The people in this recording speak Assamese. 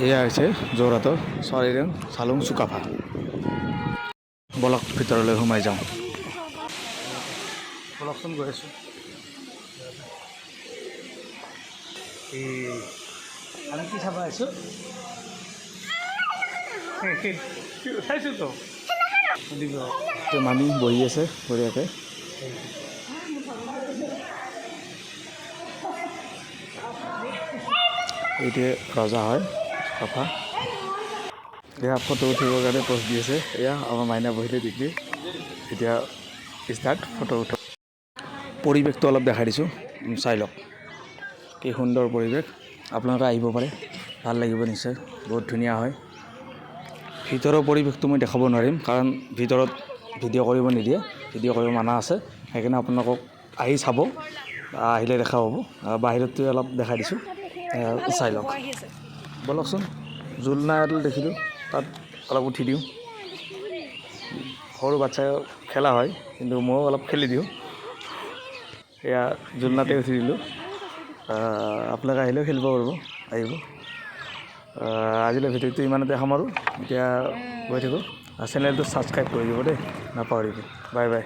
এয়া হৈছে যোৰহাটৰ চাৰিৰং চালুং চুকাফা। বলক ভিতৰলৈ সোমাই যাওঁ। বলকচোন গৈ আছোঁ। আমি কি চাব আহিছোঁ? মানুহ বহি আছে বঢ়িয়াকে। এইটোৱে ৰজা হয় চুকাফা। এয়া ফটো উঠিবৰ কাৰণে পষ্ট দি আছে। এয়া আমাৰ মাইনা বহিলে দেখি এতিয়া ষ্টাৰ্ট ফটো উঠা। পৰিৱেশটো অলপ দেখাই দিছোঁ, চাই লওক কি সুন্দৰ পৰিৱেশ। আপোনালোকে আহিব পাৰে, ভাল লাগিব নিশ্চয়, বহুত ধুনীয়া হয়। ভিতৰৰ পৰিৱেশটো মই দেখাব নোৱাৰিম কাৰণ ভিতৰত ভিডিঅ' কৰিব নিদিয়ে, ভিডিঅ' কৰিব মানা আছে। সেইকাৰণে আপোনালোকক আহি চাব, আহিলে দেখা পাব। বাহিৰতো অলপ দেখাই দিছোঁ, চাই লওক। বলকচোন জোলনা এডাল দেখিলোঁ, তাত অলপ উঠি দিওঁ। সৰু বাচ্ছাই খেলা হয়, কিন্তু ময়ো অলপ খেলি দিওঁ। এয়া জোলনাতে উঠি দিলোঁ। আপোনালোকে আহিলেও খেলিব পাৰিব, আহিব। আজিলৈ ভিডিঅ'টো ইমানতে সামৰোঁ। এতিয়া গৈ থাকোঁ। চেনেলটো ছাবস্ক্ৰাইব কৰি দিব দেই, নাপাহৰিব। Bye bye.